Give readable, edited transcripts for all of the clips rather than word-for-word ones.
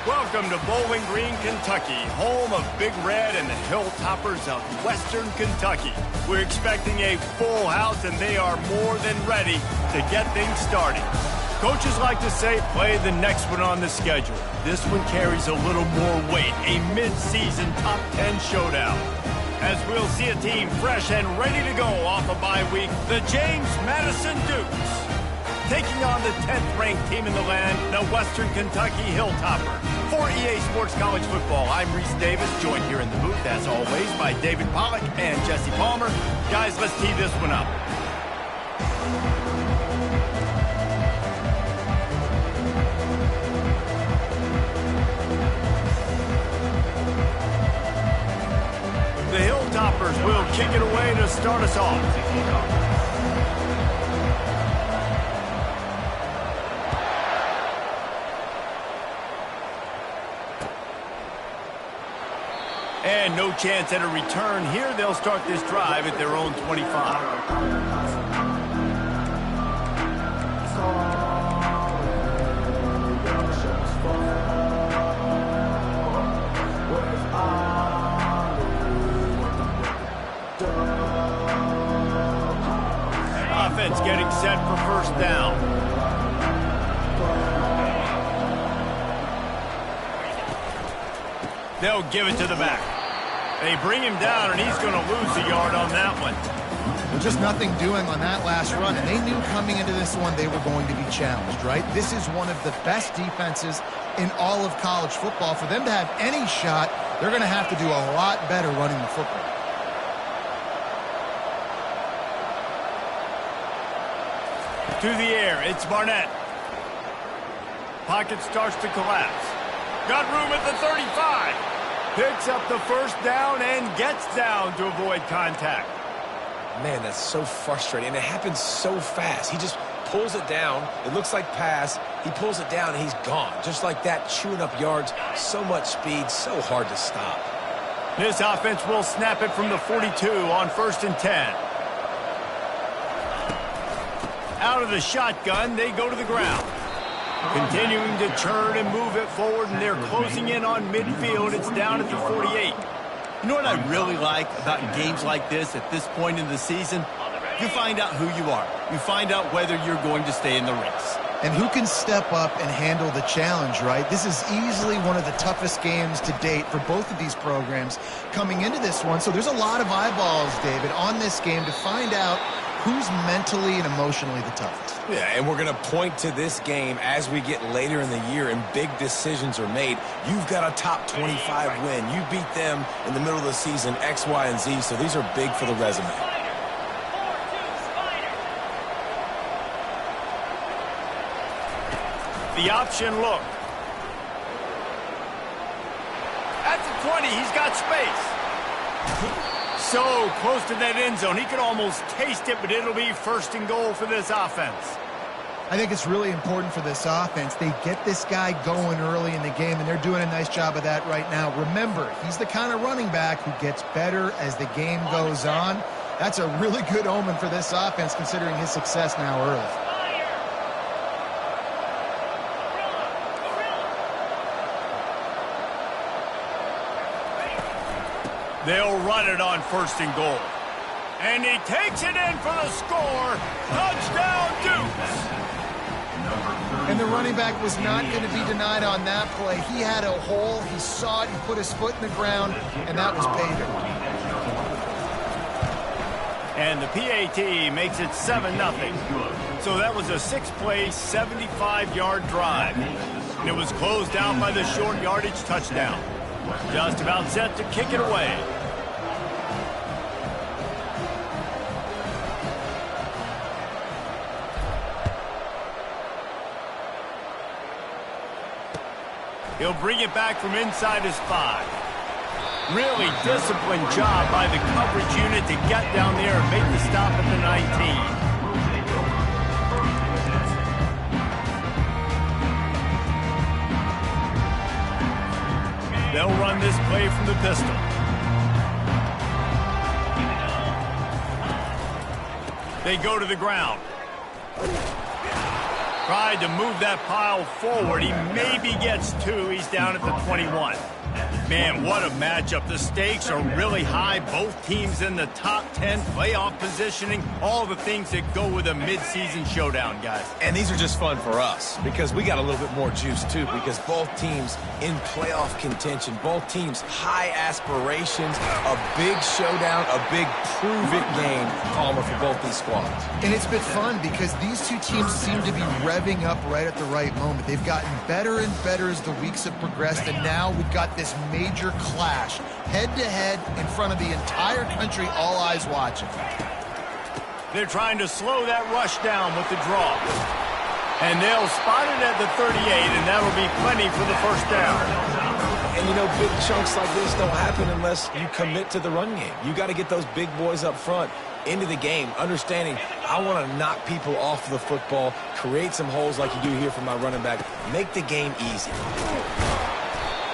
Welcome to Bowling Green, Kentucky, home of Big Red and the Hilltoppers of Western Kentucky. We're expecting a full house, and they are more than ready to get things started. Coaches like to say, play the next one on the schedule. This one carries a little more weight, a mid-season top 10 showdown. As we'll see a team fresh and ready to go off a bye week, the James Madison Dukes. Taking on the 10th-ranked team in the land, the Western Kentucky Hilltopper. For EA Sports College Football, I'm Reese Davis, joined here in the booth, as always, by David Pollack and Jesse Palmer. Guys, let's tee this one up. The Hilltoppers will kick it away to start us off. And no chance at a return here. They'll start this drive at their own 25. Offense getting set for first down. They'll give it to the back. They bring him down, and he's going to lose a yard on that one. Well, just nothing doing on that last run, and they knew coming into this one they were going to be challenged, right? This is one of the best defenses in all of college football. For them to have any shot, they're going to have to do a lot better running the football. To the air, it's Barnett. Pocket starts to collapse. Got room at the 35. Picks up the first down and gets down to avoid contact. Man, that's so frustrating. And it happens so fast. He just pulls it down. It looks like pass. He pulls it down, and he's gone. Just like that, chewing up yards. So much speed, so hard to stop. This offense will snap it from the 42 on 1st and 10. Out of the shotgun, they go to the ground. Continuing to turn and move it forward, and they're closing in on midfield. It's down at the 48. You know what I really like about games like this at this point in the season? You find out who you are. You find out whether you're going to stay in the race. And who can step up and handle the challenge, right? This is easily one of the toughest games to date for both of these programs coming into this one. So there's a lot of eyeballs, David, on this game to find out who's mentally and emotionally the toughest. Yeah, and we're going to point to this game as we get later in the year and big decisions are made. You've got a top 25 win. You beat them in the middle of the season, X, Y, and Z, so these are big for the resume. The option look. At the 20, he's got space. So close to that end zone. He could almost taste it, but it'll be 1st and goal for this offense. I think it's really important for this offense. They get this guy going early in the game, and they're doing a nice job of that right now. Remember, he's the kind of running back who gets better as the game goes on. That's a really good omen for this offense, considering his success now early. They'll run it on 1st and goal. And he takes it in for the score. Touchdown, Dukes! And the running back was not going to be denied on that play. He had a hole. He saw it. He put his foot in the ground, and that was paydirt. And the PAT makes it 7-0. So that was a 6-play, 75-yard drive. And it was closed out by the short yardage touchdown. Just about set to kick it away. He'll bring it back from inside his 5. Really disciplined job by the coverage unit to get down there and make the stop at the 19. They'll run this play from the pistol. They go to the ground. Tried to move that pile forward. He maybe gets 2. He's down at the 21. Man, what a matchup. The stakes are really high. Both teams in the top 10, playoff positioning, all the things that go with a midseason showdown, guys. And these are just fun for us because we got a little bit more juice, too, because both teams in playoff contention, both teams high aspirations, a big showdown, a big prove-it game, Palmer, for both these squads. And it's been fun because these two teams seem to be revving up right at the right moment. They've gotten better and better as the weeks have progressed, and now we've got this major clash, head-to-head in front of the entire country, all eyes watching. They're trying to slow that rush down with the draw. And they'll spot it at the 38, and that'll be plenty for the first down. And, you know, big chunks like this don't happen unless you commit to the run game. You got to get those big boys up front into the game, understanding I want to knock people off the football, create some holes like you do here for my running back, make the game easy.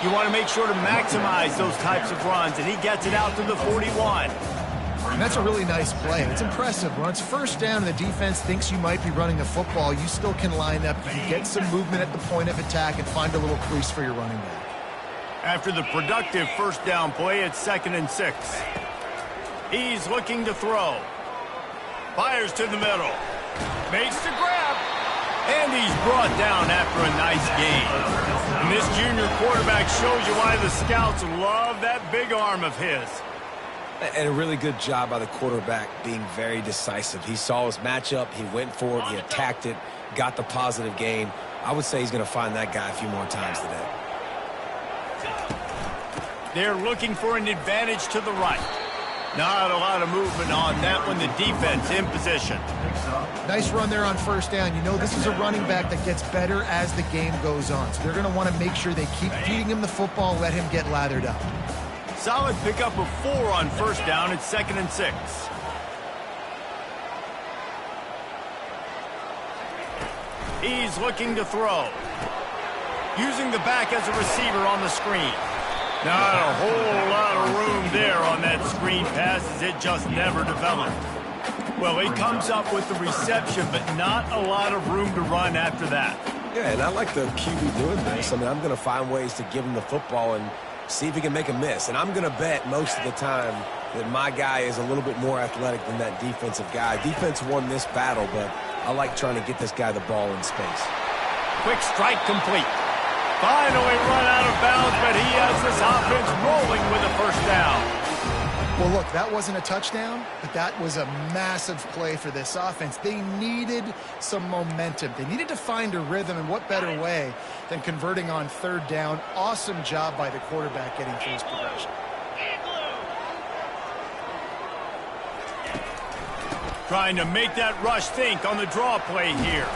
You want to make sure to maximize those types of runs, and he gets it out to the 41. And that's a really nice play. It's impressive. When it's first down and the defense thinks you might be running the football, you still can line up. You can get some movement at the point of attack and find a little crease for your running back. After the productive first down play, it's 2nd and 6. He's looking to throw. Fires to the middle. Makes the grab. And he's brought down after a nice gain. And this junior quarterback shows you why the scouts love that big arm of his. And a really good job by the quarterback being very decisive. He saw his matchup, he went for it, he attacked it, got the positive gain. I would say he's going to find that guy a few more times today. They're looking for an advantage to the right. Not a lot of movement on that one. The defense in position. Nice run there on first down. You know, this is a running back that gets better as the game goes on. So they're going to want to make sure they keep feeding him the football, let him get lathered up. Solid pickup of 4 on first down. It's 2nd and 6. He's looking to throw. Using the back as a receiver on the screen. Not a whole lot of room there on that screen pass as it just never developed. Well, he comes up with the reception, but not a lot of room to run after that. Yeah, and I like the QB doing this. I mean, I'm going to find ways to give him the football and see if he can make a miss. And I'm going to bet most of the time that my guy is a little bit more athletic than that defensive guy. Defense won this battle, but I like trying to get this guy the ball in space. Quick strike complete. Finally run out of bounds, but he has this offense rolling with a first down. Well, look, that wasn't a touchdown, but that was a massive play for this offense. They needed some momentum. They needed to find a rhythm, and what better way than converting on third down. Awesome job by the quarterback getting through his progression. Trying to make that rush think on the draw play here.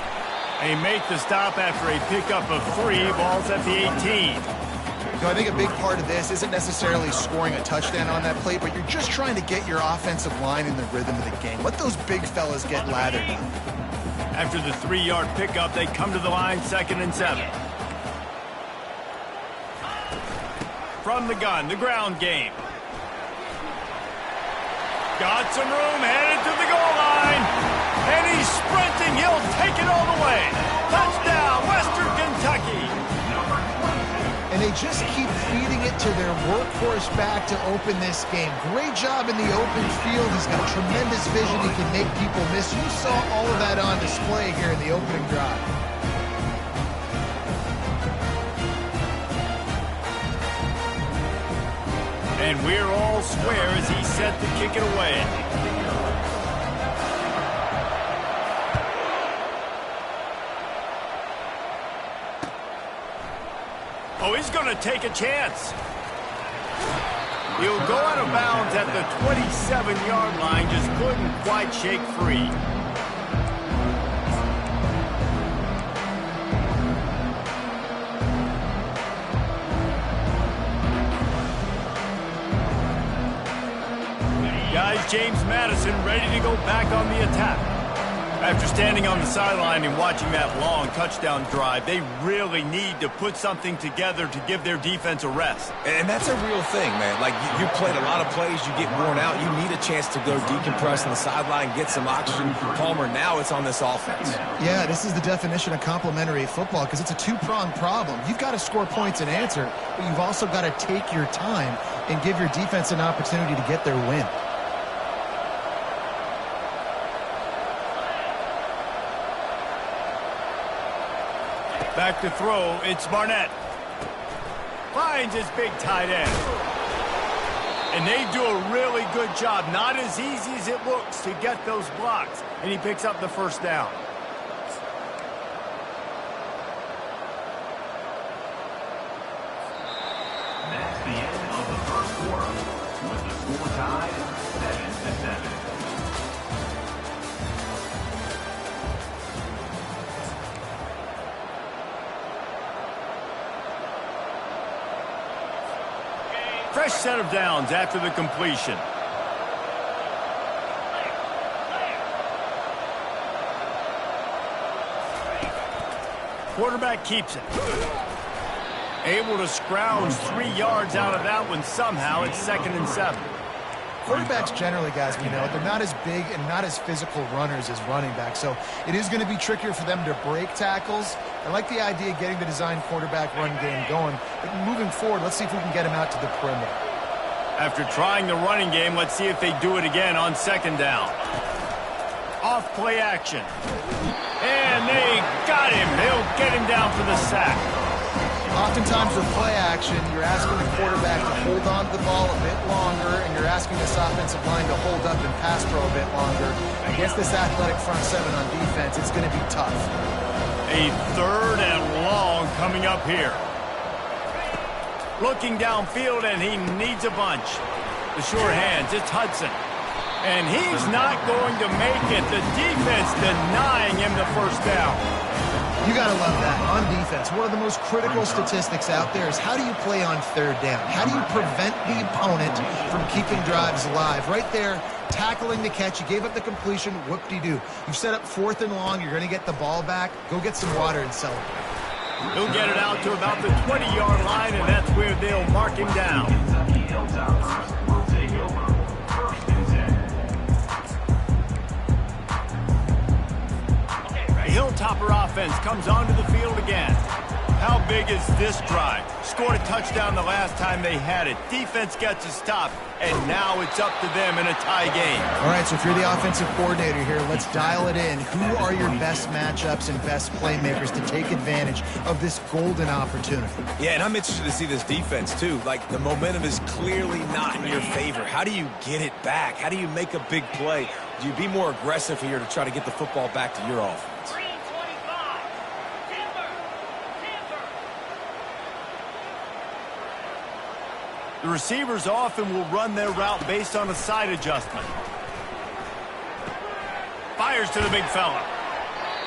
They make the stop after a pickup of 3. Ball's at the 18. You know, I think a big part of this isn't necessarily scoring a touchdown on that play, but you're just trying to get your offensive line in the rhythm of the game. Let those big fellas get lathered up. After the 3-yard pickup, they come to the line, 2nd and 7. From the gun, the ground game. Got some room, headed to the goal line. And he's sprinting. He'll take it all the way. Touchdown, Western Kentucky. And they just keep feeding it to their workhorse back to open this game. Great job in the open field. He's got tremendous vision. He can make people miss. You saw all of that on display here in the opening drive. And we're all square as he's set to kick it away. Oh, he's going to take a chance. He'll go out of bounds at the 27-yard line. Just couldn't quite shake free. Guys, James Madison ready to go back on the attack. After standing on the sideline and watching that long touchdown drive, they really need to put something together to give their defense a rest. And that's a real thing, man. Like, you played a lot of plays, you get worn out, you need a chance to go decompress on the sideline, get some oxygen. Palmer, now it's on this offense. Yeah, this is the definition of complementary football because it's a two-pronged problem. You've got to score points and answer, but you've also got to take your time and give your defense an opportunity to get their win. Back to throw, it's Barnett. Finds his big tight end. And they do a really good job. Not as easy as it looks to get those blocks. And he picks up the first down. That's the end of the first quarter. With the score tied 7-7. Fresh set of downs after the completion. Quarterback keeps it. Able to scrounge 3 yards out of that one somehow. It's 2nd and 7. Quarterbacks generally, guys, we know, they're not as big and not as physical runners as running backs, so it is going to be trickier for them to break tackles. I like the idea of getting the design quarterback run game going, but moving forward, let's see if we can get him out to the perimeter. After trying the running game, let's see if they do it again on 2nd down. Off play action. And they got him. They'll get him down for the sack. Oftentimes with play action, you're asking the quarterback to hold on to the ball a bit longer, and you're asking this offensive line to hold up and pass pro a bit longer. Against this athletic front seven on defense, it's going to be tough. A 3rd and long coming up here. Looking downfield, and he needs a bunch. The sure hands, it's Hudson. And he's not going to make it. The defense denying him the first down. You got to love that. On defense, one of the most critical statistics out there is how do you play on 3rd down? How do you prevent the opponent from keeping drives alive? Right there, tackling the catch. You gave up the completion. Whoop-de-doo. You've set up 4th and long. You're going to get the ball back. Go get some water and celebrate. He'll get it out to about the 20-yard line, and that's where they'll mark him down. Will take over 1st and 10. The Hilltopper offense comes onto the field again. How big is this drive? Scored a touchdown the last time they had it. Defense gets a stop, and now it's up to them in a tie game. All right, so if you're the offensive coordinator here, let's dial it in. Who are your best matchups and best playmakers to take advantage of this golden opportunity? Yeah, and I'm interested to see this defense, too. Like, the momentum is clearly not in your favor. How do you get it back? How do you make a big play? Do you be more aggressive here to try to get the football back to your offense? The receivers often will run their route based on a side adjustment. Fires to the big fella.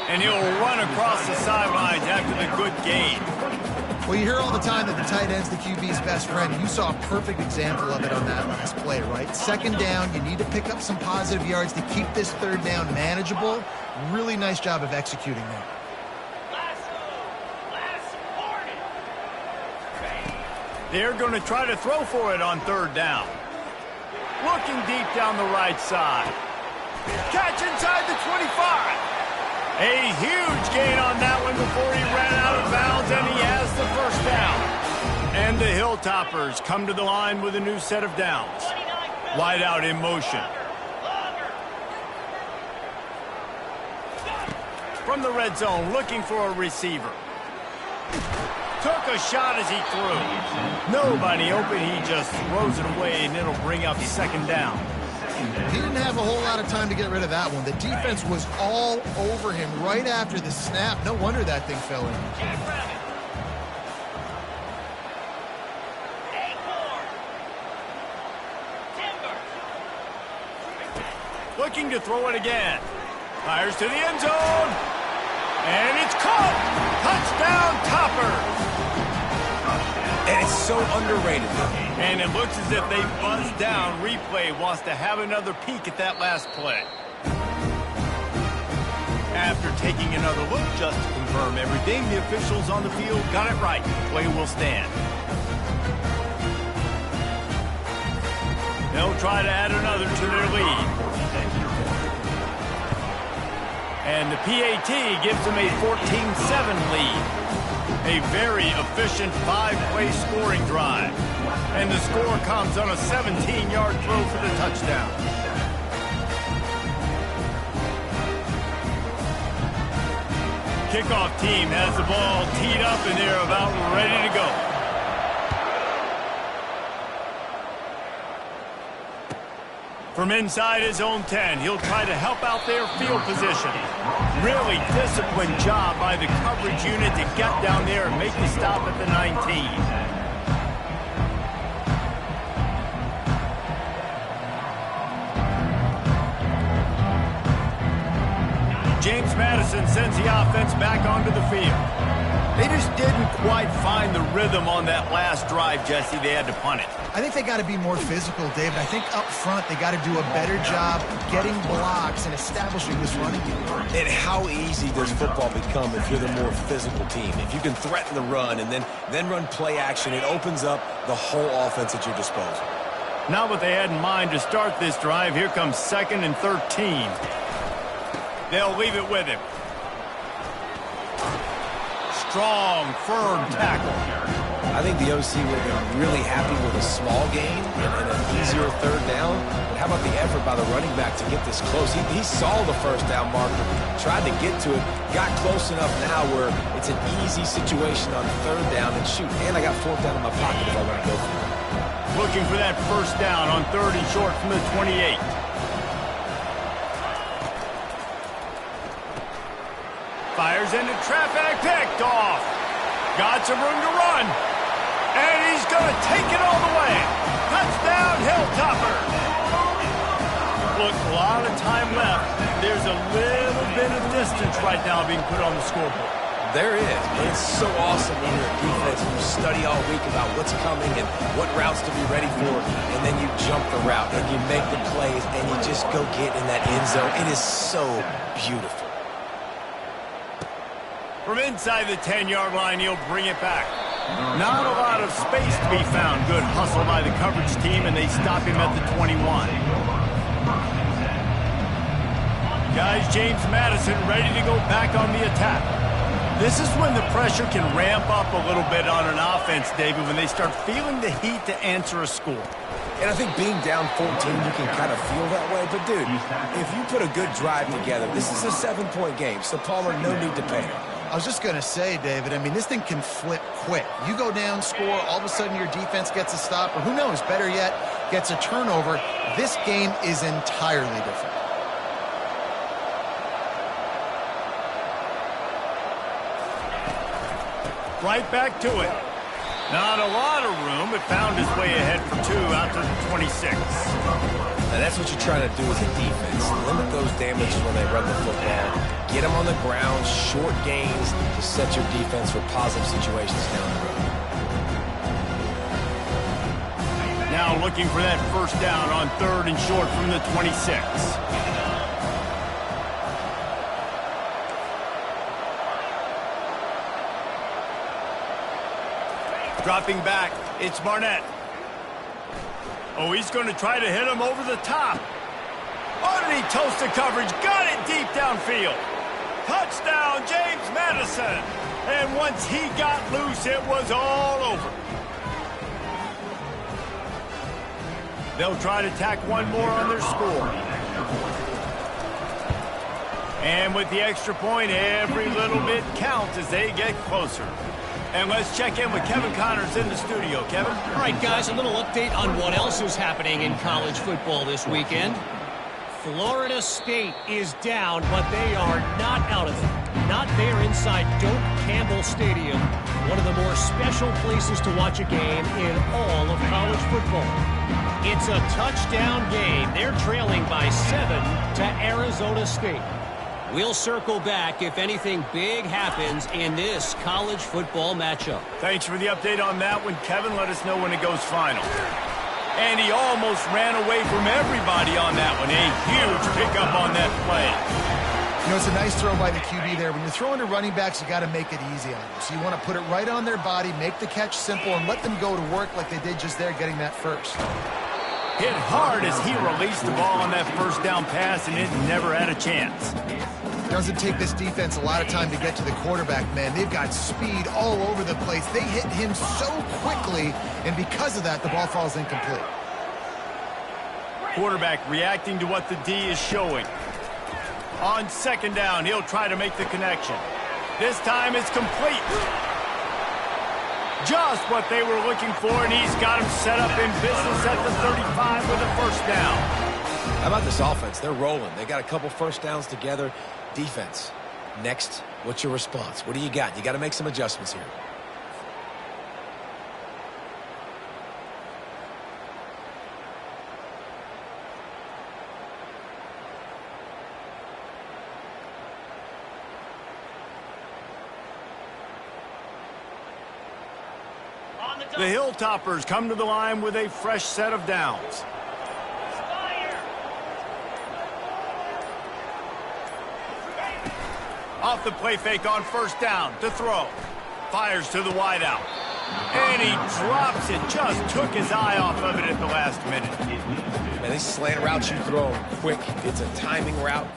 And he'll run across the sidelines after the good gain. Well, you hear all the time that the tight end's the QB's best friend. You saw a perfect example of it on that last play, right? 2nd down, you need to pick up some positive yards to keep this 3rd down manageable. Really nice job of executing that. They're going to try to throw for it on 3rd down. Looking deep down the right side. Catch inside the 25. A huge gain on that one before he ran out of bounds, and he has the first down. And the Hilltoppers come to the line with a new set of downs. Wide out in motion. From the red zone, looking for a receiver. Took a shot as he threw. Nobody open. He just throws it away, and it'll bring up 2nd down. He didn't have a whole lot of time to get rid of that one. The defense was all over him right after the snap. No wonder that thing fell in. Looking to throw it again. Fires to the end zone. And it's caught. Touchdown, Toppers. And it's so underrated. And it looks as if they buzzed down. Replay wants to have another peek at that last play. After taking another look just to confirm everything, the officials on the field got it right. Play will stand. They'll try to add another to their lead. And the PAT gives them a 14-7 lead. A very efficient 5-play scoring drive. And the score comes on a 17-yard throw for the touchdown. Kickoff team has the ball teed up and they're about ready to go. From inside his own 10, he'll try to help out their field position. Really disciplined job by the coverage unit to get down there and make the stop at the 19. James Madison sends the offense back onto the field. They just didn't quite find the rhythm on that last drive, Jesse. They had to punt it. I think they got to be more physical, David. I think up front they got to do a better job getting blocks and establishing this running game. And how easy does football become if you're the more physical team? If you can threaten the run and then run play action, it opens up the whole offense at your disposal. Not what they had in mind to start this drive. Here comes 2nd and 13. They'll leave it with him. Strong, firm tackle. I think the OC would have been really happy with a small gain and an easier 3rd down. But how about the effort by the running back to get this close? He saw the 1st down marker, tried to get to it, got close enough now where it's an easy situation on 3rd down and shoot. And I got 4th down in my pocket if I want to go for it. Looking for that 1st down on 3rd and short from the 28. Fires into traffic, picked off. Got some room to run. And he's going to take it all the way. Touchdown, Hilltopper. Look, a lot of time left. There's a little bit of distance right now being put on the scoreboard. There is, but it's so awesome when you're a defense and you study all week about what's coming and what routes to be ready for, and then you jump the route and you make the plays and you just go get in that end zone. It is so beautiful. From inside the 10-yard line, he'll bring it back. Not a lot of space to be found. Good hustle by the coverage team, and they stop him at the 21. Guys, James Madison ready to go back on the attack. This is when the pressure can ramp up a little bit on an offense, David, when they start feeling the heat to answer a score. And I think being down 14, you can kind of feel that way. But, dude, if you put a good drive together, this is a 7-point game, so Palmer, no need to panic. I was just going to say, David, I mean, this thing can flip quick. You go down, score, all of a sudden your defense gets a stop, or who knows, better yet, gets a turnover. This game is entirely different. Right back to it. Not a lot of room, but found his way ahead for 2 out to the 26. And that's what you're trying to do as a defense. Limit those damages when they run the football. Get them on the ground, short gains to set your defense for positive situations down the road. Now looking for that 1st down on 3rd and short from the 26. Dropping back, it's Barnett. Oh, he's going to try to hit him over the top. Oh, did he toast the coverage? Got it deep downfield. Touchdown, James Madison. And once he got loose, it was all over. They'll try to tack one more on their score. And with the extra point, every little bit counts as they get closer. And let's check in with Kevin Connors in the studio. Kevin? All right, guys, a little update on what else is happening in college football this weekend. Florida State is down, but they are not out of it. Not there inside Doak Campbell Stadium, one of the more special places to watch a game in all of college football. It's a touchdown game. They're trailing by 7 to Arizona State. We'll circle back if anything big happens in this college football matchup. Thanks for the update on that one, Kevin. Let us know when it goes final. And he almost ran away from everybody on that one. A huge pickup on that play. You know, it's a nice throw by the QB there. When you're throwing to running backs, you got to make it easy on them. So you want to put it right on their body, make the catch simple, and let them go to work like they did just there, getting that first. Hit hard as he released the ball on that first down pass, and it never had a chance. Doesn't take this defense a lot of time to get to the quarterback, man. They've got speed all over the place. They hit him so quickly, and because of that, the ball falls incomplete. Quarterback reacting to what the D is showing. On second down, he'll try to make the connection. This time it's complete. Just what they were looking for, and he's got him set up in business at the 35 with a first down. How about this offense? They're rolling. They got a couple first downs together. Defense. Next, what's your response? What do you got? You got to make some adjustments here. The Hilltoppers come to the line with a fresh set of downs. Off the play fake on first down to throw. Fires to the wideout. And he drops it. Just took his eye off of it at the last minute. Man, these slant routes you throw quick. It's a timing route.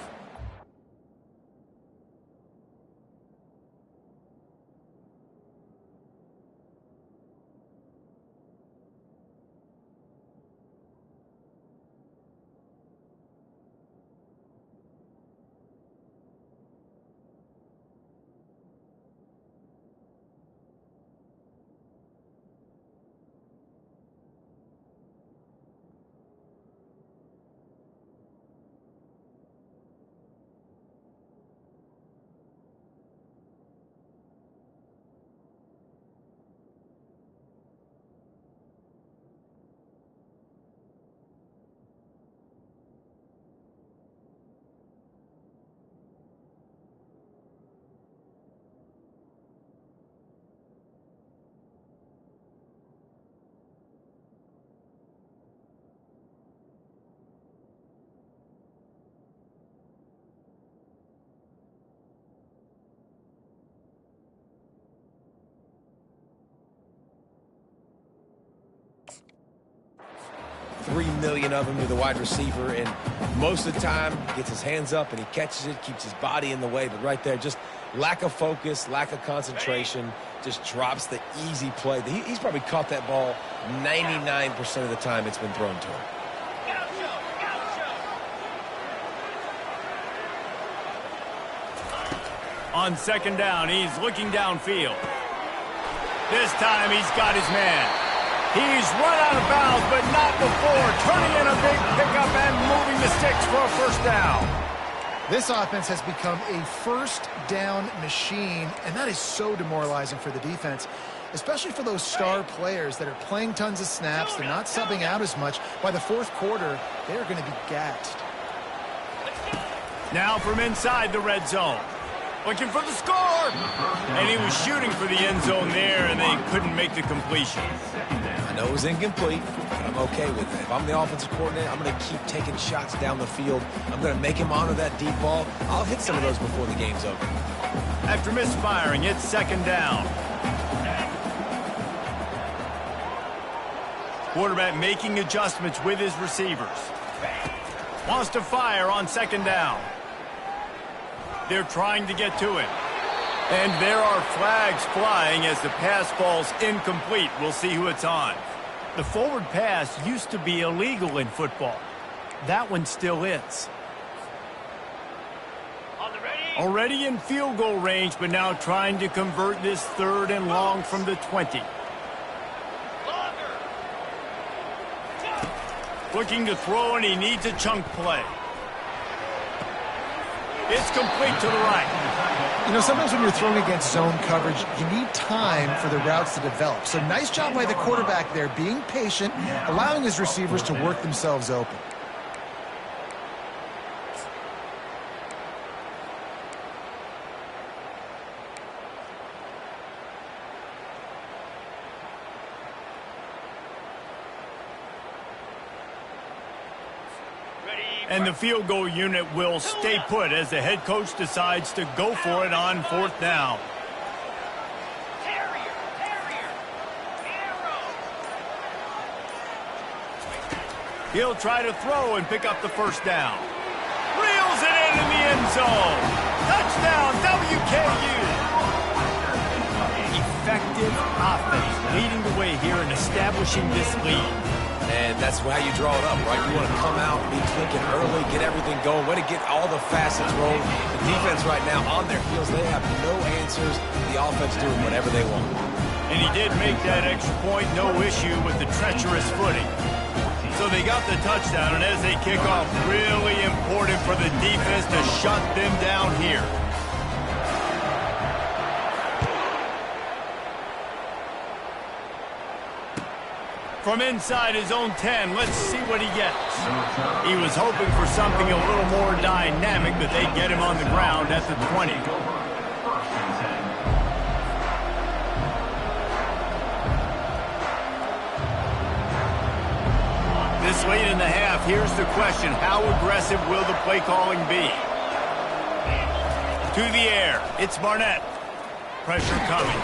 $3 million of them to the wide receiver, and most of the time gets his hands up and he catches it, keeps his body in the way. But right there, just lack of focus, lack of concentration, just drops the easy play. He's probably caught that ball 99% of the time it's been thrown to him. On second down, he's looking downfield. This time he's got his man. He's run out of bounds, but not before. Turning in a big pickup and moving the sticks for a first down. This offense has become a first down machine, and that is so demoralizing for the defense, especially for those star players that are playing tons of snaps. They're not subbing out as much. By the fourth quarter, they're going to be gassed. Now from inside the red zone. Looking for the score. And he was shooting for the end zone there, and they couldn't make the completion. I know it was incomplete, but I'm okay with it. If I'm the offensive coordinator, I'm going to keep taking shots down the field. I'm going to make him honor that deep ball. I'll hit some of those before the game's over. After misfiring, it's second down. Quarterback making adjustments with his receivers. Wants to fire on second down. They're trying to get to it. And there are flags flying as the pass falls incomplete. We'll see who it's on. The forward pass used to be illegal in football. That one still is. Already in field goal range, but now trying to convert this third and long from the 20. Looking to throw, and he needs a chunk play. It's complete to the right. You know, sometimes when you're throwing against zone coverage, you need time for the routes to develop. So nice job by the quarterback there, being patient, allowing his receivers to work themselves open. Ready, And the field goal unit will stay put as the head coach decides to go for it on 4th down. He'll try to throw and pick up the 1st down. Reels it in the end zone. Touchdown, WKU. Effective offense leading the way here and establishing this lead. And that's how you draw it up, right? You want to come out, be clicking early, get everything going, way to get all the facets rolling. The defense right now on their heels, they have no answers. The offense doing whatever they want. And he did make that extra point, no issue with the treacherous footing. So they got the touchdown, and as they kick off, really important for the defense to shut them down here. From inside his own 10, let's see what he gets. He was hoping for something a little more dynamic, but they get him on the ground at the 20. This late in the half, here's the question. How aggressive will the play calling be? To the air, it's Barnett. Pressure coming.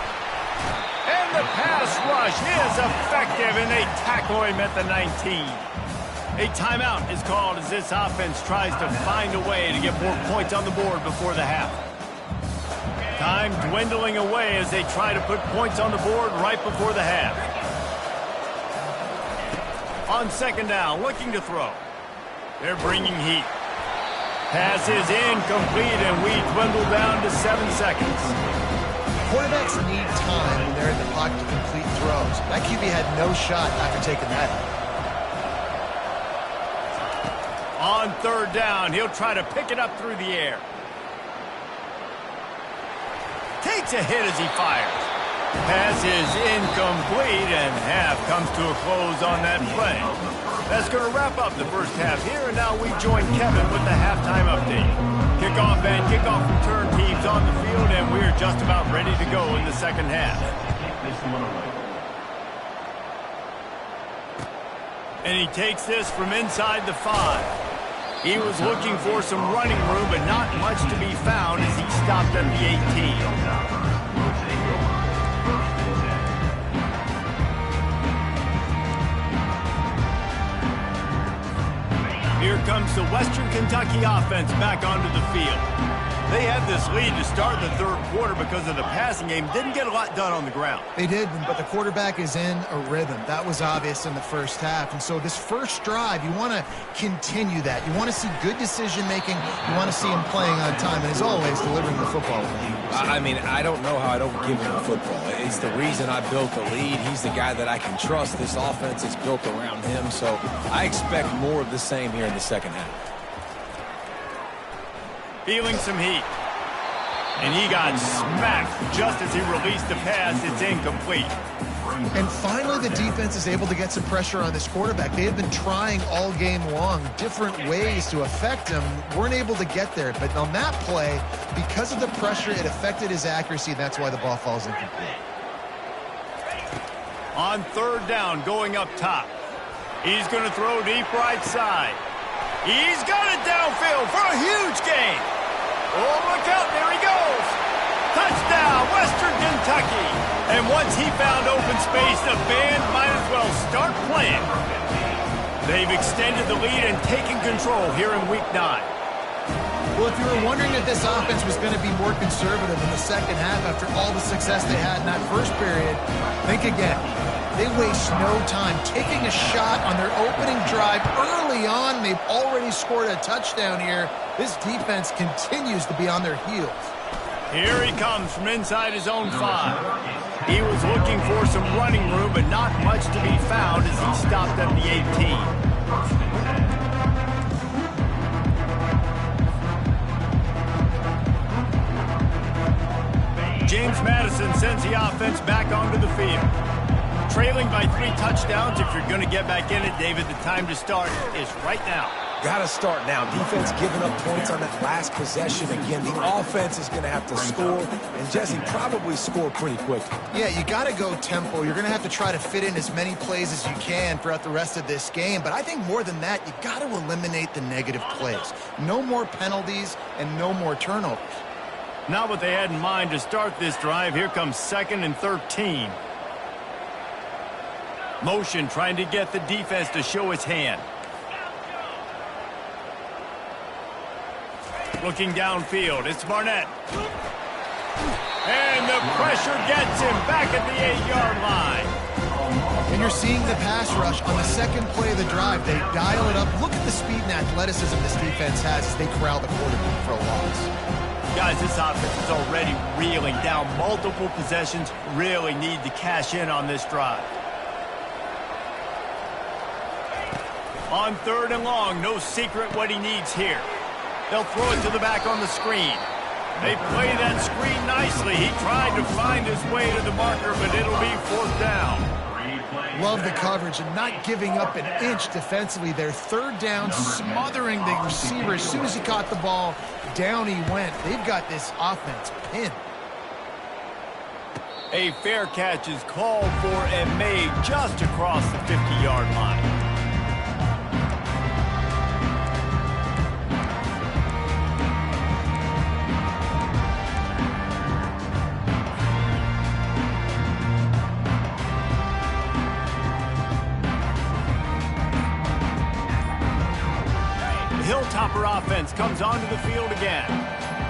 And the pass rush is effective, and they tackle him at the 19. A timeout is called as this offense tries to find a way to get more points on the board before the half. Time dwindling away as they try to put points on the board right before the half. On 2nd down, looking to throw. They're bringing heat. Pass is incomplete, and we dwindle down to 7 seconds. Quarterbacks need time when they're in the pocket to complete throws. That QB had no shot after taking that out. On 3rd down, he'll try to pick it up through the air. Takes a hit as he fires. Pass is incomplete, and half comes to a close on that play. That's going to wrap up the first half here, and now we join Kevin with the halftime update. Kickoff and kickoff return teams on the field, and we're just about ready to go in the second half. And he takes this from inside the 5. He was looking for some running room, but not much to be found as he stopped at the 18. Here comes the Western Kentucky offense back onto the field. They had this lead to start the 3rd quarter because of the passing game. Didn't get a lot done on the ground. They did, but the quarterback is in a rhythm. That was obvious in the first half. And so this first drive, you want to continue that. You want to see good decision-making. You want to see him playing on time. And as always, delivering the football. I mean, I don't know how I don't give him the football. It's the reason I built the lead. He's the guy that I can trust. This offense is built around him. So I expect more of the same here in the second half. Feeling some heat. And he got smacked just as he released the pass. It's incomplete. And finally, the defense is able to get some pressure on this quarterback. They have been trying all game long different ways to affect him. Weren't able to get there. But on that play, because of the pressure, it affected his accuracy. That's why the ball falls incomplete. On 3rd down, going up top. He's going to throw deep right side. He's got it downfield for a huge gain. Oh, look out, there he goes. Touchdown, Western Kentucky. And once he found open space, the band might as well start playing. They've extended the lead and taken control here in Week 9. Well, if you were wondering if this offense was going to be more conservative in the second half after all the success they had in that first period, think again. They waste no time taking a shot on their opening drive early on. They've already scored a touchdown here. This defense continues to be on their heels. Here he comes from inside his own 5. He was looking for some running room, but not much to be found as he stopped at the 18. James Madison sends the offense back onto the field. Trailing by 3 touchdowns. If you're going to get back in it, David, the time to start is right now. Got to start now. Defense giving up points on that last possession. Again, the offense is going to have to score, and Jesse probably score pretty quickly. Yeah, you got to go tempo. You're going to have to try to fit in as many plays as you can throughout the rest of this game. But I think more than that, you got to eliminate the negative plays. No more penalties and no more turnovers. Not what they had in mind to start this drive. Here comes 2nd and 13. Motion trying to get the defense to show its hand. Looking downfield, it's Barnett. And the pressure gets him back at the 8-yard line. And you're seeing the pass rush on the second play of the drive. They dial it up. Look at the speed and athleticism this defense has as they corral the quarterback for a loss. Guys, this offense is already reeling down multiple possessions. Really need to cash in on this drive. On 3rd and long, no secret what he needs here. They'll throw it to the back on the screen. They play that screen nicely. He tried to find his way to the marker, but it'll be 4th down. Love the coverage and not giving up an inch defensively. Their 3rd down, smothering the receiver. As soon as he caught the ball, down he went. They've got this offense pinned. A fair catch is called for and made just across the 50-yard line. Hilltopper offense comes onto the field again.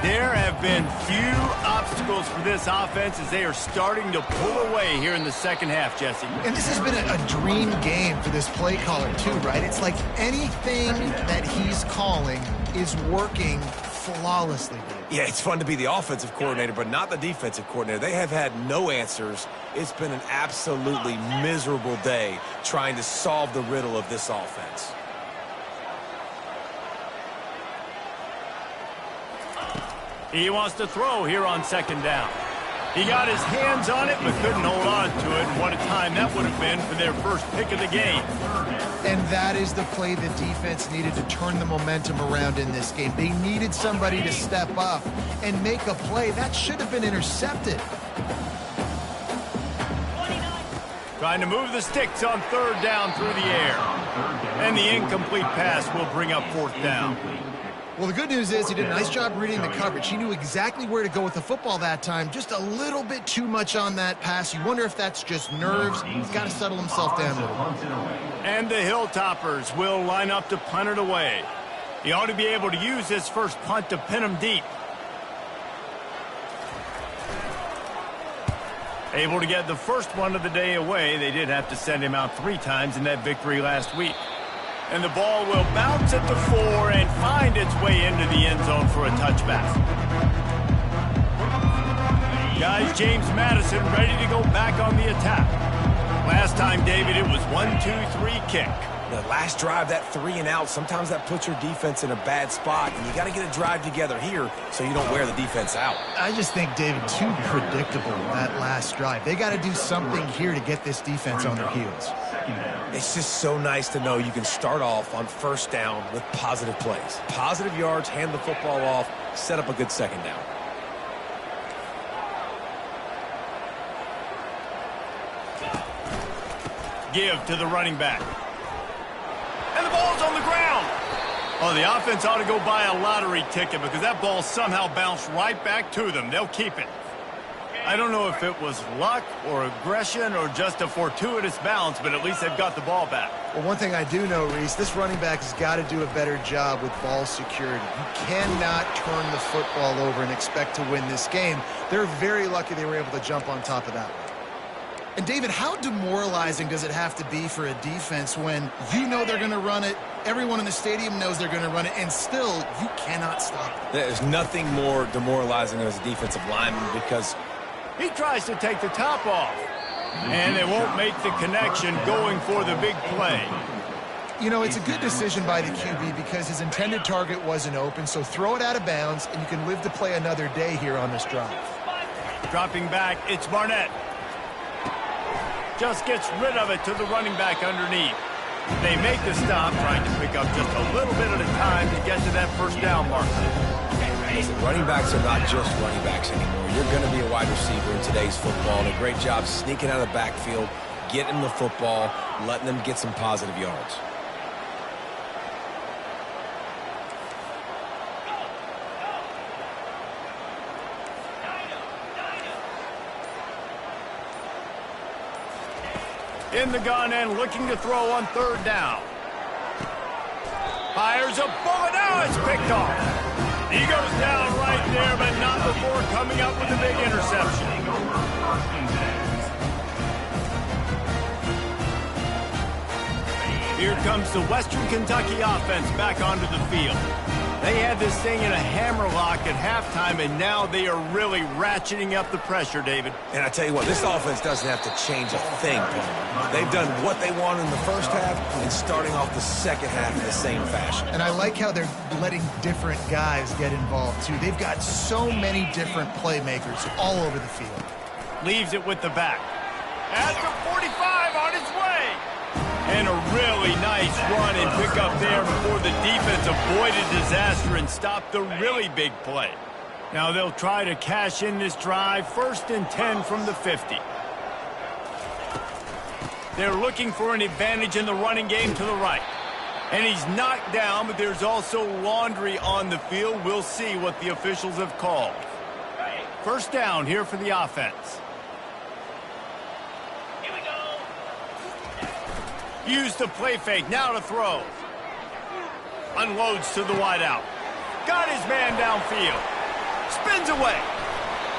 There have been few obstacles for this offense as they are starting to pull away here in the second half, Jesse. And this has been a dream game for this play caller too, right? It's like anything that he's calling is working flawlessly. Yeah, it's fun to be the offensive coordinator, but not the defensive coordinator. They have had no answers. It's been an absolutely miserable day trying to solve the riddle of this offense. He wants to throw here on 2nd down. He got his hands on it, but couldn't hold on to it. And what a time that would have been for their first pick of the game. And that is the play the defense needed to turn the momentum around in this game. They needed somebody to step up and make a play. That should have been intercepted. Trying to move the sticks on 3rd down through the air. And the incomplete pass will bring up 4th down. Well, the good news is he did a nice job reading the coverage. He knew exactly where to go with the football that time. Just a little bit too much on that pass. You wonder if that's just nerves. He's got to settle himself down a little. And the Hilltoppers will line up to punt it away. He ought to be able to use his first punt to pin him deep. Able to get the first one of the day away. They did have to send him out 3 times in that victory last week. And the ball will bounce at the 4 and find its way into the end zone for a touchback. Guys, James Madison ready to go back on the attack. Last time, David, it was 1-2-3 kick. The last drive, that 3 and out, sometimes that puts your defense in a bad spot, and you got to get a drive together here so you don't wear the defense out. I just think, David, too predictable that last drive. They got to do something here to get this defense on their heels. It's just so nice to know you can start off on 1st down with positive plays. Positive yards, hand the football off, set up a good 2nd down. Give to the running back. And the ball's on the ground. Oh, the offense ought to go buy a lottery ticket because that ball somehow bounced right back to them. They'll keep it. I don't know if it was luck or aggression or just a fortuitous bounce, but at least they've got the ball back. Well, one thing I do know, Reese, this running back has got to do a better job with ball security. You cannot turn the football over and expect to win this game. They're very lucky they were able to jump on top of that one. And, David, how demoralizing does it have to be for a defense when you know they're going to run it, everyone in the stadium knows they're going to run it, and still you cannot stop it? There's nothing more demoralizing as a defensive lineman because he tries to take the top off, and they won't make the connection going for the big play. You know, it's a good decision by the QB because his intended target wasn't open, so throw it out of bounds, and you can live to play another day here on this drive. Dropping back, it's Barnett. Just gets rid of it to the running back underneath. They make the stop, trying to pick up just a little bit at a time to get to that first down marker. Running backs are not just running backs anymore. You're going to be a wide receiver in today's football. And a great job sneaking out of the backfield, getting the football, letting them get some positive yards. In the gun and looking to throw on third down. Fires a bullet. Now it's picked off. He goes down right there, but not before coming up with a big interception. Here comes the Western Kentucky offense back onto the field. They had this thing in a hammerlock at halftime, and now they are really ratcheting up the pressure, David. And I tell you what, this offense doesn't have to change a thing, Paul. They've done what they wanted in the first half and starting off the second half in the same fashion. And I like how they're letting different guys get involved, too. They've got so many different playmakers all over the field. Leaves it with the back. At the 45 on his way. And a really nice run and pick up there before the defense avoided disaster and stopped the really big play. Now they'll try to cash in this drive. 1st and 10 from the 50. They're looking for an advantage in the running game to the right. And he's knocked down, but there's also laundry on the field. We'll see what the officials have called. 1st down here for the offense. Use the play fake, now to throw. Unloads to the wideout. Got his man downfield. Spins away.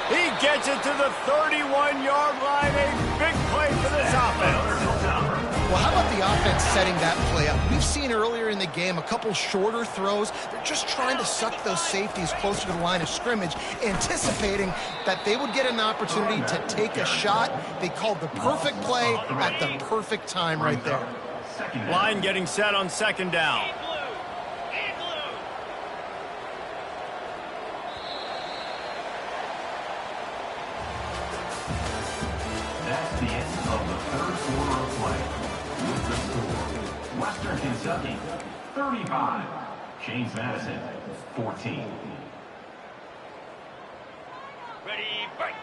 He gets it to the 31-yard line. A big play for this offense. Well, how about the offense setting that play up? We've seen earlier in the game a couple shorter throws. They're just trying to suck those safeties closer to the line of scrimmage, anticipating that they would get an opportunity to take a shot. They called the perfect play at the perfect time right there. Line getting set on 2nd down. That's the end of the 3rd quarter of play. With the score, Western Kentucky 35, James Madison 14. Ready, break.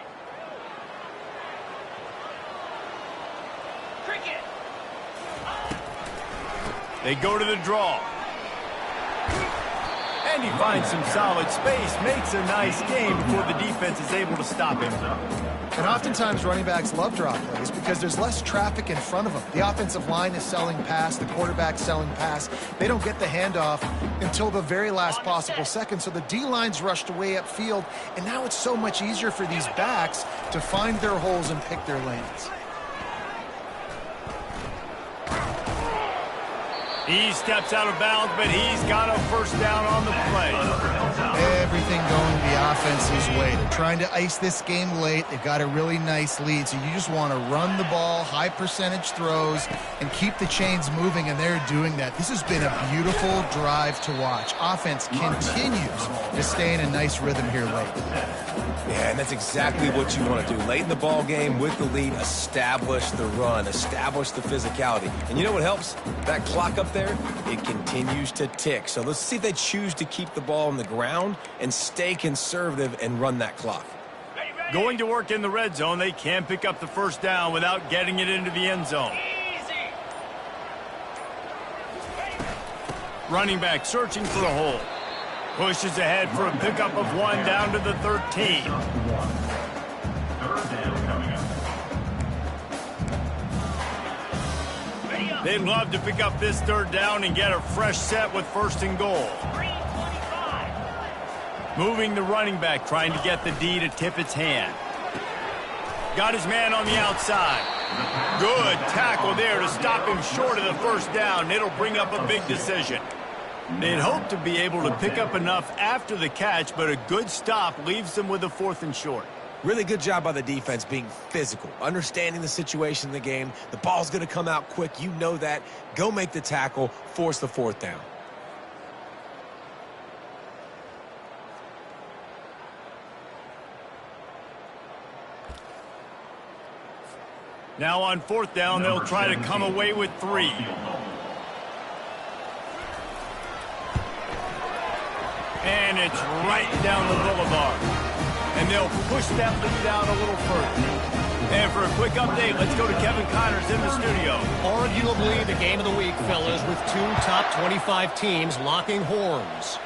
Cricket. They go to the draw. And he finds some solid space, makes a nice game before the defense is able to stop him. And oftentimes running backs love draw plays because there's less traffic in front of them. The offensive line is selling pass, the quarterback's selling pass. They don't get the handoff until the very last possible second, so the D-line's rushed away upfield, and now it's so much easier for these backs to find their holes and pick their lanes. He steps out of bounds, but he's got a 1st down on the play. Everything going the offense's way. They're trying to ice this game late. They've got a really nice lead, so you just want to run the ball, high percentage throws, and keep the chains moving, and they're doing that. This has been a beautiful drive to watch. Offense continues to stay in a nice rhythm here late. Yeah, and that's exactly what you want to do. Late in the ball game with the lead, establish the run, establish the physicality. And you know what helps? That clock up there, it continues to tick. So let's see if they choose to keep the ball on the ground and stay conservative and run that clock. Going to work in the red zone, they can't pick up the 1st down without getting it into the end zone. Running back searching for a hole. Pushes ahead for a pickup of 1 down to the 13. 3rd down coming up. They'd love to pick up this 3rd down and get a fresh set with 1st and goal. Moving the running back, trying to get the D to tip its hand. Got his man on the outside. Good tackle there to stop him short of the 1st down. It'll bring up a big decision. They'd hope to be able to pick up enough after the catch, but a good stop leaves them with a 4th and short. Really good job by the defense being physical, understanding the situation in the game. The ball's going to come out quick. You know that. Go make the tackle, force the 4th down. Now on 4th down, they'll try to come away with 3. And it's right down the boulevard. And they'll push that lead out a little further. And for a quick update, let's go to Kevin Connors in the studio. Arguably the game of the week, fellas, with two top 25 teams locking horns.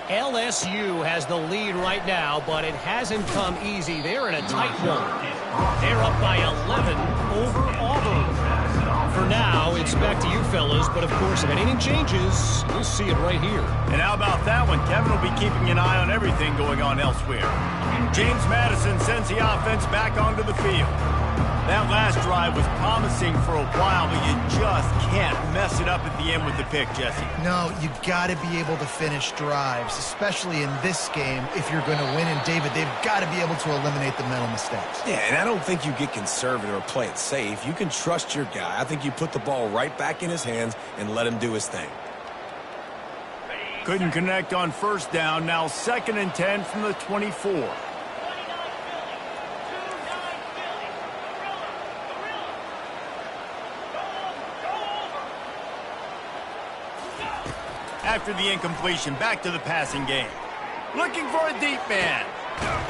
LSU has the lead right now, but it hasn't come easy. They're in a tight one. They're up by 11 over Auburn. For now, it's back to you, fellas, but of course, if anything changes, you'll see it right here. And how about that one? Kevin will be keeping an eye on everything going on elsewhere. James Madison sends the offense back onto the field. That last drive was promising for a while, but you just can't mess it up at the end with the pick, Jesse. No, you got to be able to finish drives, especially in this game if you're going to win. And, David, they've got to be able to eliminate the mental mistakes. Yeah, and I don't think you get conservative or play it safe. You can trust your guy. I think you put the ball right back in his hands and let him do his thing. Couldn't connect on first down. Now 2nd and 10 from the 24. After the incompletion, back to the passing game. Looking for a deep man.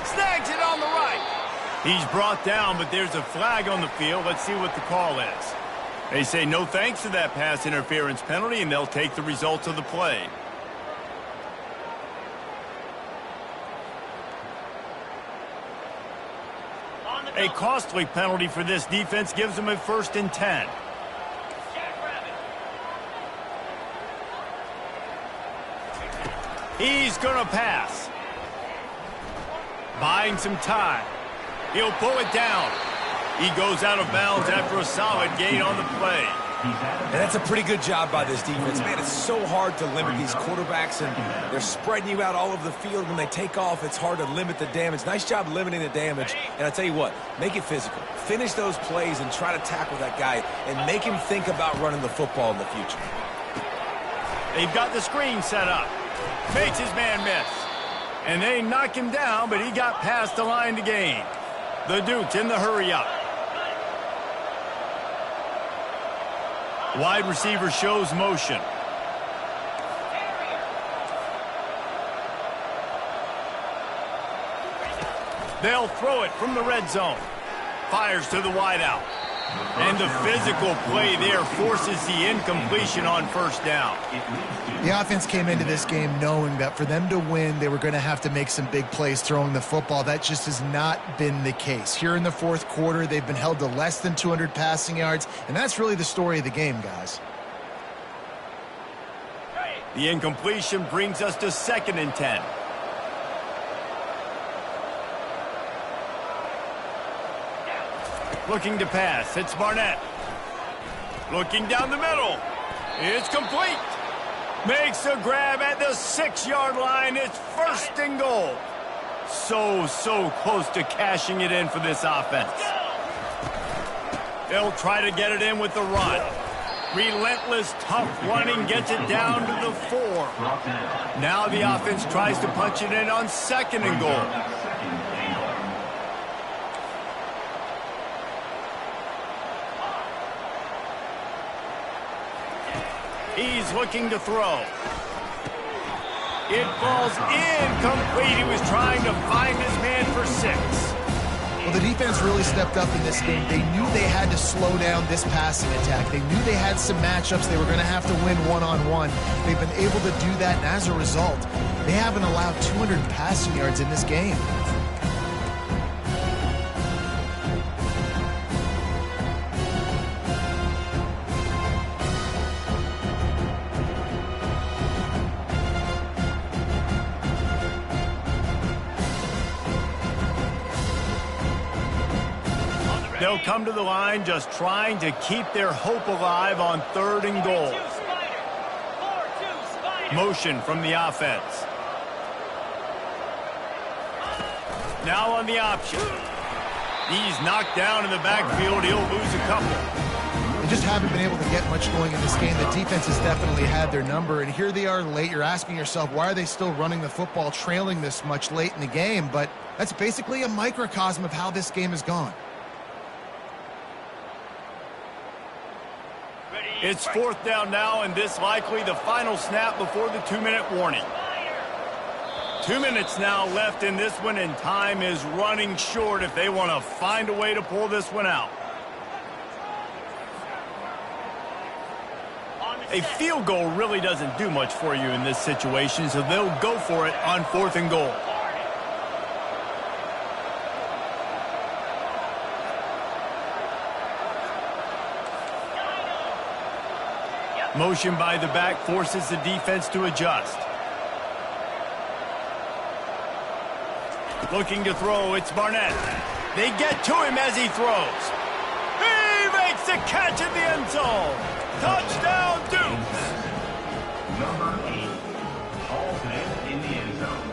Snags it on the right. He's brought down, but there's a flag on the field. Let's see what the call is. They say no thanks to that pass interference penalty, and they'll take the results of the play. A costly penalty for this defense gives them a 1st and 10. He's going to pass. Buying some time. He'll pull it down. He goes out of bounds after a solid gain on the play. And that's a pretty good job by this defense. Man, it's so hard to limit these quarterbacks, and they're spreading you out all over the field. When they take off, it's hard to limit the damage. Nice job limiting the damage. And I tell you what, make it physical. Finish those plays and try to tackle that guy and make him think about running the football in the future. They've got the screen set up. Makes his man miss. And they knock him down, but he got past the line to gain. The Duke's in the hurry-up. Wide receiver shows motion. They'll throw it from the red zone. Fires to the wideout. And the physical play there forces the incompletion on first down. The offense came into this game knowing that for them to win, they were going to have to make some big plays throwing the football. That just has not been the case. Here in the 4th quarter, they've been held to less than 200 passing yards, and that's really the story of the game, guys. The incompletion brings us to 2nd and 10. Looking to pass. It's Barnett. Looking down the middle. It's complete. Makes a grab at the 6-yard line. It's 1st and goal. So close to cashing it in for this offense. They'll try to get it in with the run. Relentless, tough running gets it down to the 4. Now the offense tries to punch it in on 2nd and goal. He's looking to throw. It falls incomplete. He was trying to find his man for 6. Well, the defense really stepped up in this game. They knew they had to slow down this passing attack. They knew they had some matchups they were going to have to win one-on-one. They've been able to do that, and as a result, they haven't allowed 200 passing yards in this game. They'll come to the line just trying to keep their hope alive on 3rd and goal. Motion from the offense. Now on the option. He's knocked down in the backfield. He'll lose a couple. They just haven't been able to get much going in this game. The defense has definitely had their number, and here they are late. You're asking yourself, why are they still running the football trailing this much late in the game? But that's basically a microcosm of how this game has gone. It's 4th down now, and this likely the final snap before the 2-minute warning. 2 minutes now left in this one, and time is running short if they want to find a way to pull this one out. A field goal really doesn't do much for you in this situation, so they'll go for it on 4th and goal. Motion by the back forces the defense to adjust. Looking to throw, it's Barnett. They get to him as he throws. He makes the catch in the end zone. Touchdown, Dukes. Number 8, Halton in the end zone.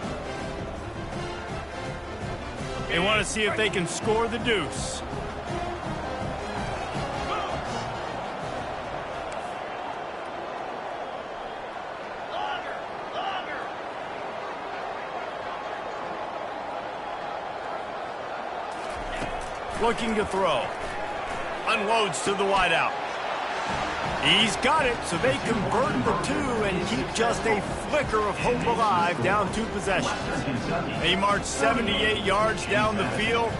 They want to see if they can score the deuce. Looking to throw. Unloads to the wideout. He's got it, so they convert the 2 and keep just a flicker of hope alive down 2 possessions. They march 78 yards down the field.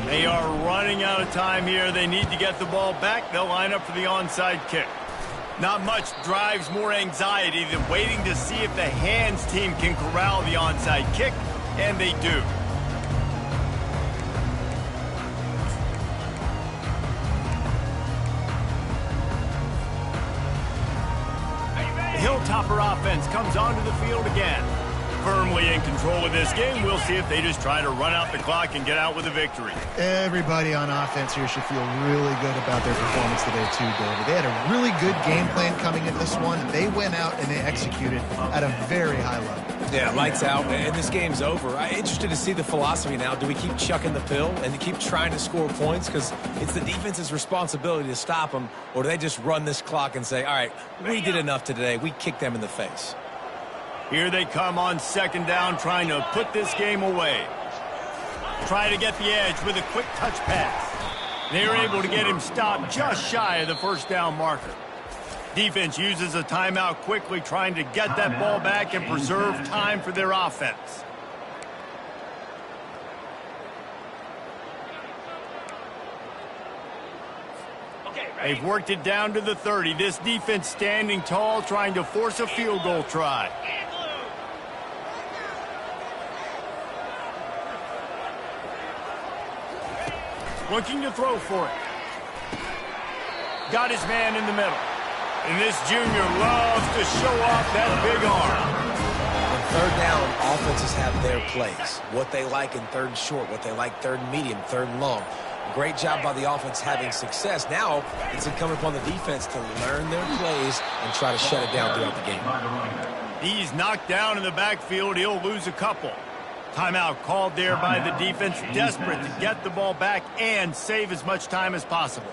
They are running out of time here. They need to get the ball back. They'll line up for the onside kick. Not much drives more anxiety than waiting to see if the hands team can corral the onside kick, and they do. Hilltopper offense comes onto the field again. Firmly in control of this game. We'll see if they just try to run out the clock and get out with a victory. Everybody on offense here should feel really good about their performance today too, David. They had a really good game plan coming in this one. They went out and they executed at a very high level. Yeah, lights out, and this game's over. I'm interested to see the philosophy now. Do we keep chucking the pill and keep trying to score points? Because it's the defense's responsibility to stop them, or do they just run this clock and say, all right, we did enough today. We kicked them in the face. Here they come on 2nd down, trying to put this game away. Try to get the edge with a quick touch pass. They're able to get him stopped just shy of the 1st down marker. Defense uses a timeout quickly, trying to get that ball back and preserve time for their offense. They've worked it down to the 30. This defense standing tall, trying to force a field goal try. Looking to throw for it. Got his man in the middle. And this junior loves to show off that big arm. On 3rd down, offenses have their plays. What they like in 3rd and short, what they like 3rd and medium, 3rd and long. Great job by the offense having success. Now it's incumbent upon the defense to learn their plays and try to shut it down throughout the game. He's knocked down in the backfield. He'll lose a couple. Timeout called there by the defense, desperate to get the ball back and save as much time as possible.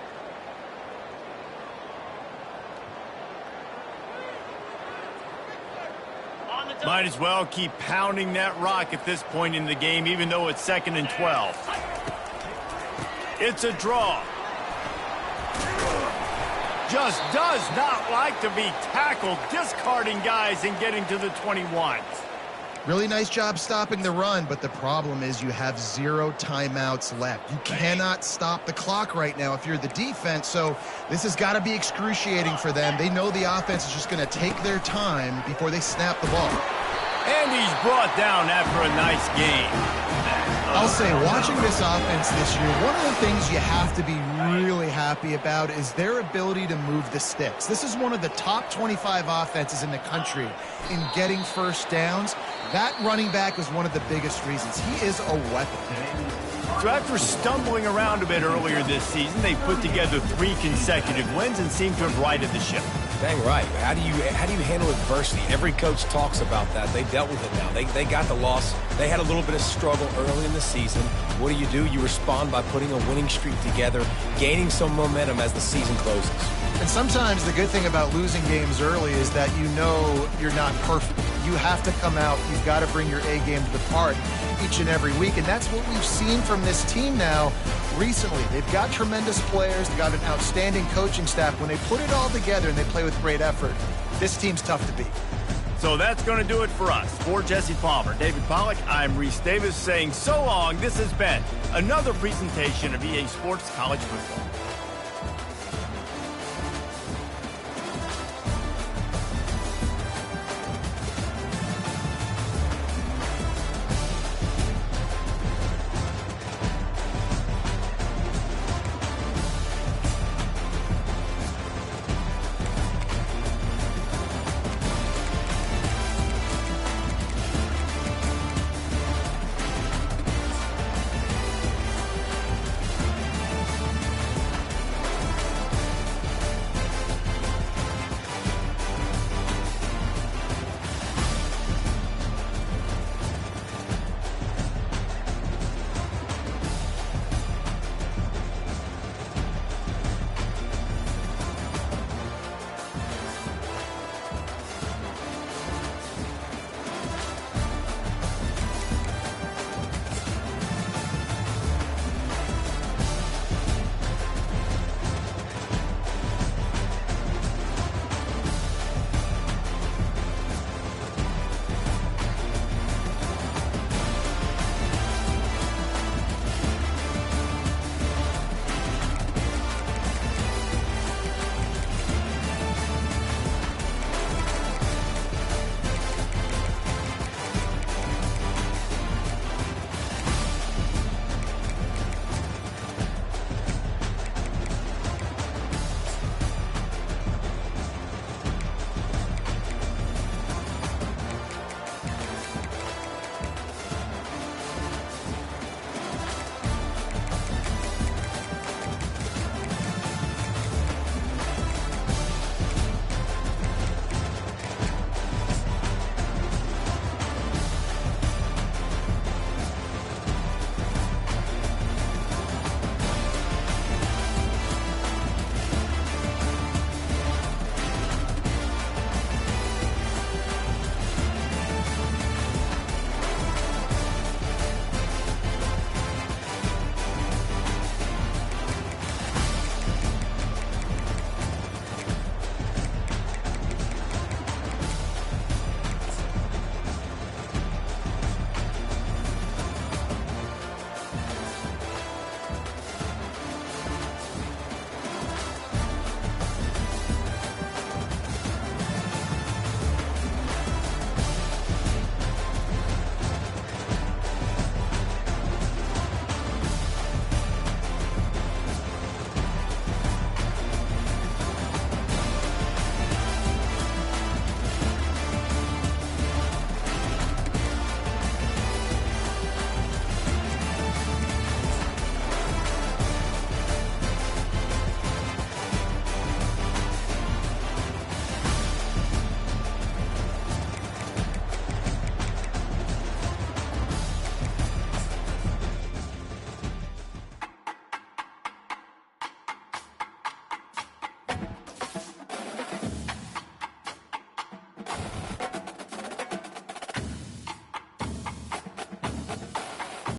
Might as well keep pounding that rock at this point in the game, even though it's 2nd and 12. It's a draw. Just does not like to be tackled, discarding guys and getting to the 21. Really nice job stopping the run, but the problem is you have 0 timeouts left. You cannot stop the clock right now if you're the defense, so this has got to be excruciating for them. They know the offense is just going to take their time before they snap the ball. And he's brought down after a nice game. I'll say, watching this offense this year, one of the things you have to be really happy about is their ability to move the sticks. This is one of the top 25 offenses in the country in getting 1st downs. That running back was one of the biggest reasons. He is a weapon. So after stumbling around a bit earlier this season, they put together 3 consecutive wins and seem to have righted the ship. Dang right. How do you handle adversity? Every coach talks about that. They dealt with it now. They got the loss. They had a little bit of struggle early in the season. What do? You respond by putting a winning streak together, gaining some momentum as the season closes. And sometimes the good thing about losing games early is that you know you're not perfect. You have to come out. You've got to bring your A game to the park each and every week. And that's what we've seen from this team now recently. They've got tremendous players. They've got an outstanding coaching staff. When they put it all together and they play with great effort, this team's tough to beat. So that's going to do it for us. For Jesse Palmer, David Pollack, I'm Reese Davis saying so long. This has been another presentation of EA Sports College Football.